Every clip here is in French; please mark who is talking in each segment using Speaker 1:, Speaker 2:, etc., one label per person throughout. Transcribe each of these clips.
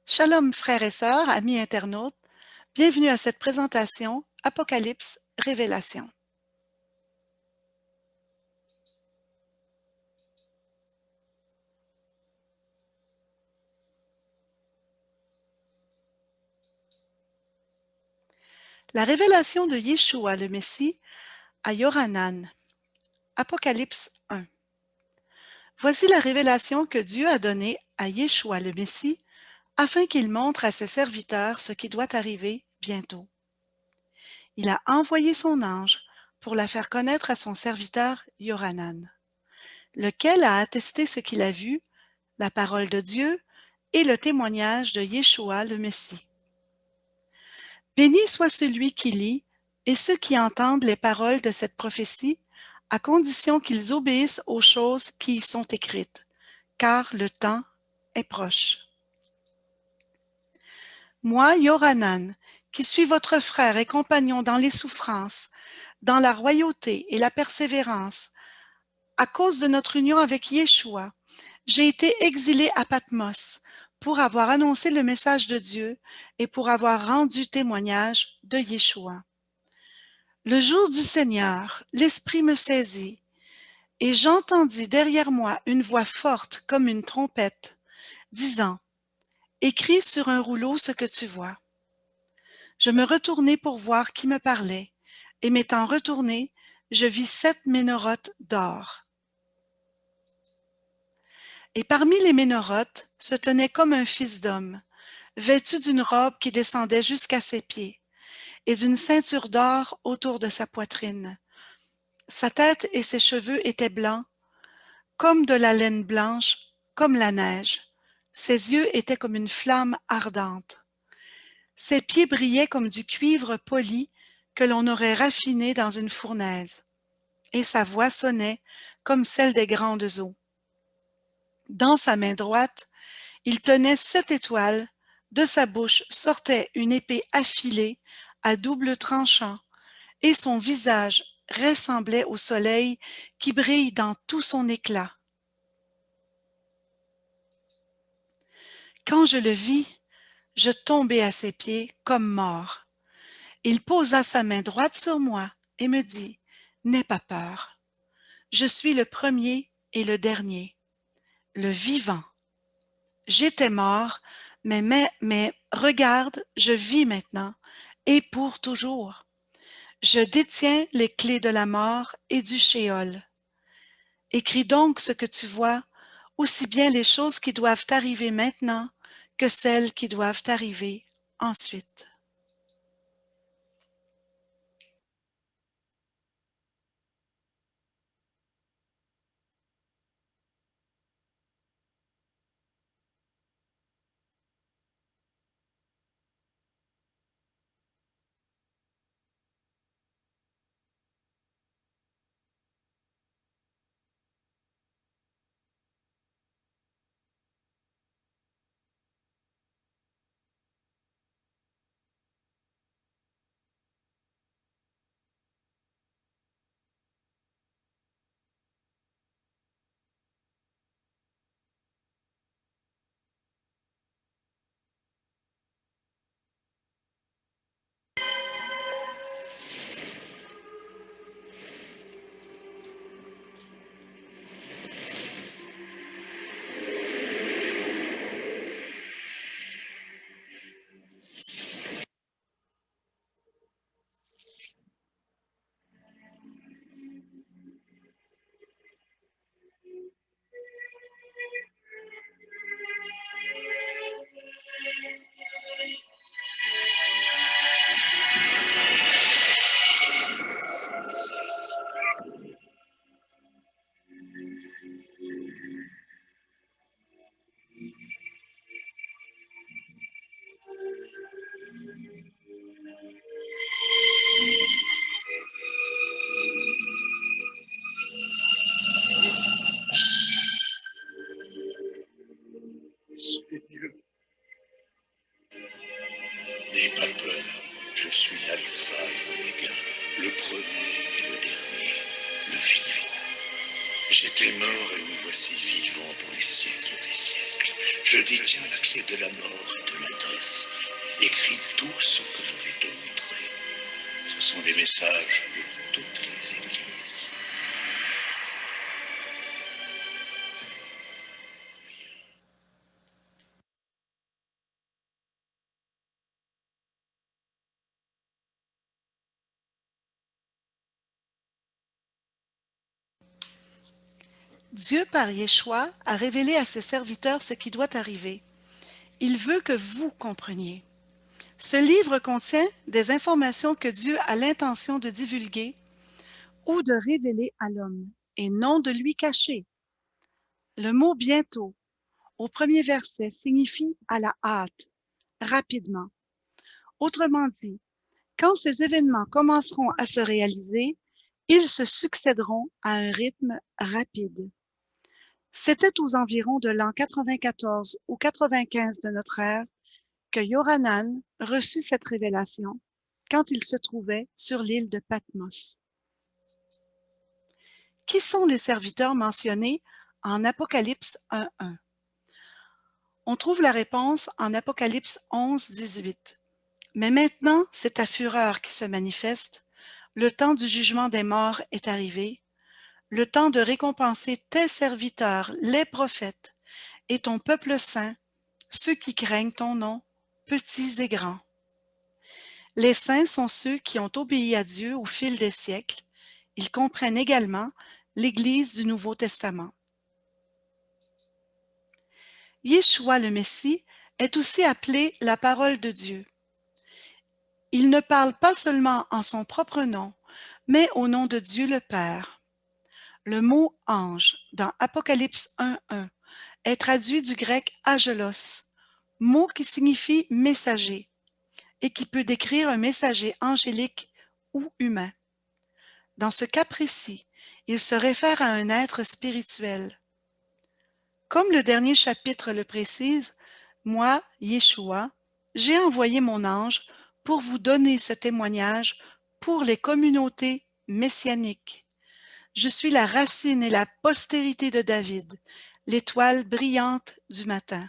Speaker 1: Shalom frères et sœurs, amis internautes, bienvenue à cette présentation Apocalypse Révélation. La révélation de Yeshua le Messie à Yohanan. Apocalypse 1. Voici la révélation que Dieu a donnée à Yeshua le Messie afin qu'il montre à ses serviteurs ce qui doit arriver bientôt. Il a envoyé son ange pour la faire connaître à son serviteur Yohanan, lequel a attesté ce qu'il a vu, la parole de Dieu et le témoignage de Yeshua le Messie. Béni soit celui qui lit et ceux qui entendent les paroles de cette prophétie, à condition qu'ils obéissent aux choses qui y sont écrites, car le temps est proche. Moi, Yohanan, qui suis votre frère et compagnon dans les souffrances, dans la royauté et la persévérance, à cause de notre union avec Yeshua, j'ai été exilé à Patmos pour avoir annoncé le message de Dieu et pour avoir rendu témoignage de Yeshua. Le jour du Seigneur, l'Esprit me saisit, et j'entendis derrière moi une voix forte comme une trompette, disant, « Écris sur un rouleau ce que tu vois. » Je me retournai pour voir qui me parlait, et m'étant retourné, je vis 7 ménorotes d'or. Et parmi les ménorotes se tenait comme un fils d'homme, vêtu d'une robe qui descendait jusqu'à ses pieds, et d'une ceinture d'or autour de sa poitrine. Sa tête et ses cheveux étaient blancs, comme de la laine blanche, comme la neige. Ses yeux étaient comme une flamme ardente. Ses pieds brillaient comme du cuivre poli que l'on aurait raffiné dans une fournaise, et sa voix sonnait comme celle des grandes eaux. Dans sa main droite, il tenait 7 étoiles, de sa bouche sortait une épée affilée à double tranchant, et son visage ressemblait au soleil qui brille dans tout son éclat. Quand je le vis, je tombai à ses pieds comme mort. Il posa sa main droite sur moi et me dit, « N'aie pas peur. Je suis le premier et le dernier, le vivant. J'étais mort, mais regarde, je vis maintenant, et pour toujours. Je détiens les clés de la mort et du Shéol. Écris donc ce que tu vois, aussi bien les choses qui doivent arriver maintenant que celles qui doivent arriver ensuite. »
Speaker 2: Seigneur, n'aie pas peur, je suis l'alpha et l'oméga, le premier et le dernier, le vivant. J'étais mort et me voici vivant pour les siècles des siècles. Je détiens la clé de la mort et de Tout ce que je vais te montrer, ce sont des messages de toutes les églises.
Speaker 1: Dieu, par Yeshua, a révélé à ses serviteurs ce qui doit arriver. Il veut que vous compreniez. Ce livre contient des informations que Dieu a l'intention de divulguer ou de révéler à l'homme, et non de lui cacher. Le mot bientôt, au premier verset, signifie à la hâte, rapidement. Autrement dit, quand ces événements commenceront à se réaliser, ils se succéderont à un rythme rapide. C'était aux environs de l'an 94 ou 95 de notre ère que Yohanan reçut cette révélation quand il se trouvait sur l'île de Patmos. Qui sont les serviteurs mentionnés en Apocalypse 1.1? On trouve la réponse en Apocalypse 11.18. Mais maintenant, c'est ta fureur qui se manifeste. Le temps du jugement des morts est arrivé. Le temps de récompenser tes serviteurs, les prophètes, et ton peuple saint, ceux qui craignent ton nom, petits et grands. Les saints sont ceux qui ont obéi à Dieu au fil des siècles. Ils comprennent également l'Église du Nouveau Testament. Yeshua le Messie est aussi appelé la parole de Dieu. Il ne parle pas seulement en son propre nom, mais au nom de Dieu le Père. Le mot ange dans Apocalypse 1.1 est traduit du grec agelos, mot qui signifie messager et qui peut décrire un messager angélique ou humain. Dans ce cas précis, il se réfère à un être spirituel. Comme le dernier chapitre le précise, moi, Yeshua, j'ai envoyé mon ange pour vous donner ce témoignage pour les communautés messianiques. Je suis la racine et la postérité de David, l'étoile brillante du matin.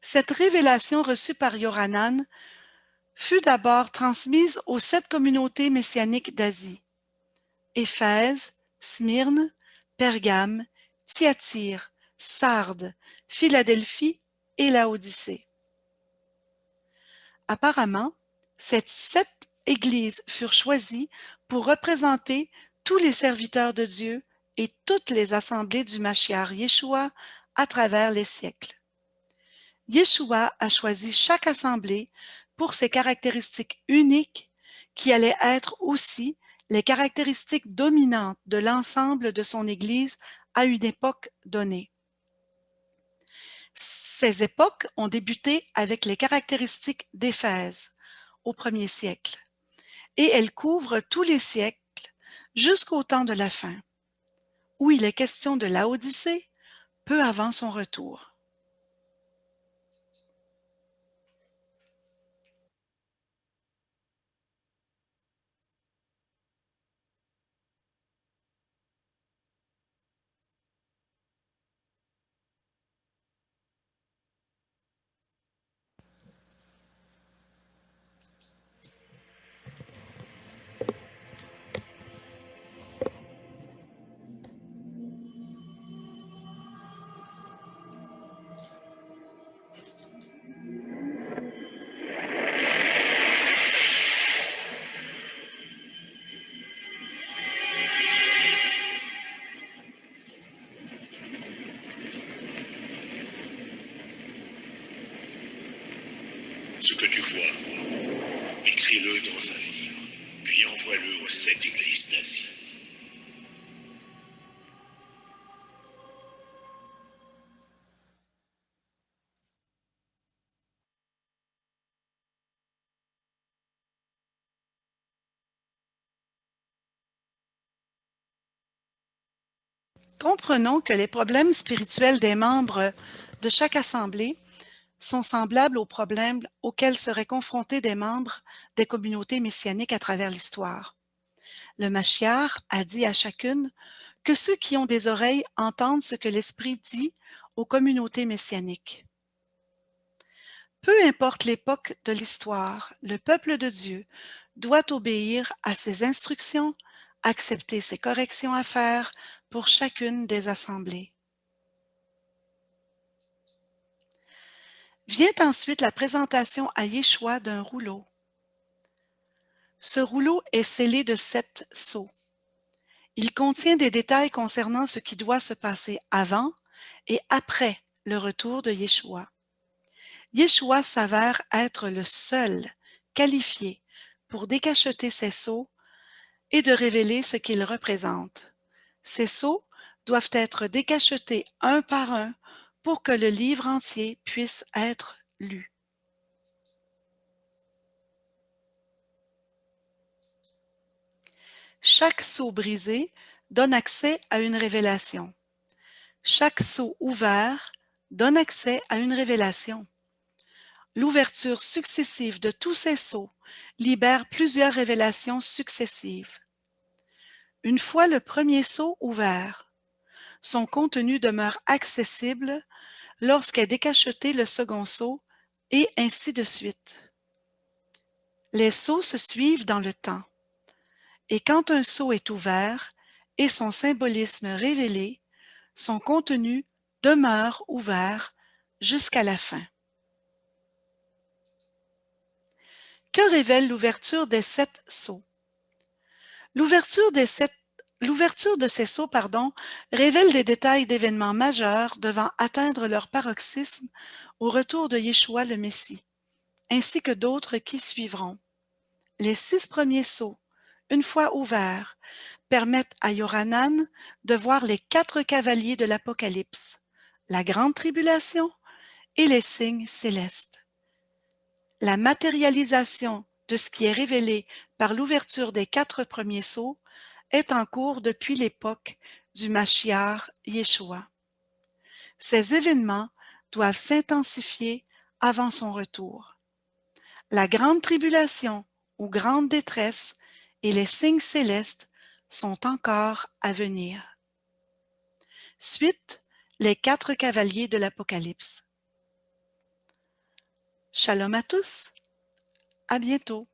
Speaker 1: Cette révélation reçue par Yohanan fut d'abord transmise aux 7 communautés messianiques d'Asie: Éphèse, Smyrne, Pergame, Thyatire, Sardes, Philadelphie et Laodicée. Apparemment, ces 7 églises furent choisies pour représenter tous les serviteurs de Dieu et toutes les assemblées du Mashiach Yeshua à travers les siècles. Yeshua a choisi chaque assemblée pour ses caractéristiques uniques qui allaient être aussi les caractéristiques dominantes de l'ensemble de son Église à une époque donnée. Ces époques ont débuté avec les caractéristiques d'Éphèse au 1er siècle et elles couvrent tous les siècles jusqu'au temps de la fin, où il est question de Laodicée peu avant son retour.
Speaker 2: Ce que tu vois, écris-le dans un livre, puis envoie-le aux 7 églises d'Asie.
Speaker 1: Comprenons que les problèmes spirituels des membres de chaque assemblée sont semblables aux problèmes auxquels seraient confrontés des membres des communautés messianiques à travers l'histoire. Le Mashiach a dit à chacune que ceux qui ont des oreilles entendent ce que l'Esprit dit aux communautés messianiques. Peu importe l'époque de l'histoire, le peuple de Dieu doit obéir à ses instructions, accepter ses corrections à faire pour chacune des assemblées. Vient ensuite la présentation à Yeshua d'un rouleau. Ce rouleau est scellé de 7 sceaux. Il contient des détails concernant ce qui doit se passer avant et après le retour de Yeshua. Yeshua s'avère être le seul qualifié pour décacheter ces sceaux et de révéler ce qu'ils représentent. Ces sceaux doivent être décachetés un par un pour que le livre entier puisse être lu. Chaque sceau brisé donne accès à une révélation. Chaque sceau ouvert donne accès à une révélation. L'ouverture successive de tous ces sceaux libère plusieurs révélations successives. Une fois le premier sceau ouvert, son contenu demeure accessible lorsqu'est décacheté le second sceau, et ainsi de suite. Les sceaux se suivent dans le temps, et quand un sceau est ouvert et son symbolisme révélé, son contenu demeure ouvert jusqu'à la fin. Que révèle l'ouverture des 7 sceaux? L'ouverture de ces sceaux, révèle des détails d'événements majeurs devant atteindre leur paroxysme au retour de Yeshua le Messie, ainsi que d'autres qui suivront. Les 6 premiers sceaux, une fois ouverts, permettent à Yohanan de voir les 4 cavaliers de l'Apocalypse, la grande tribulation et les signes célestes. La matérialisation de ce qui est révélé par l'ouverture des 4 premiers sceaux est en cours depuis l'époque du Mashiach Yeshua. Ces événements doivent s'intensifier avant son retour. La grande tribulation ou grande détresse et les signes célestes sont encore à venir. Suite, les 4 cavaliers de l'Apocalypse. Shalom à tous, à bientôt.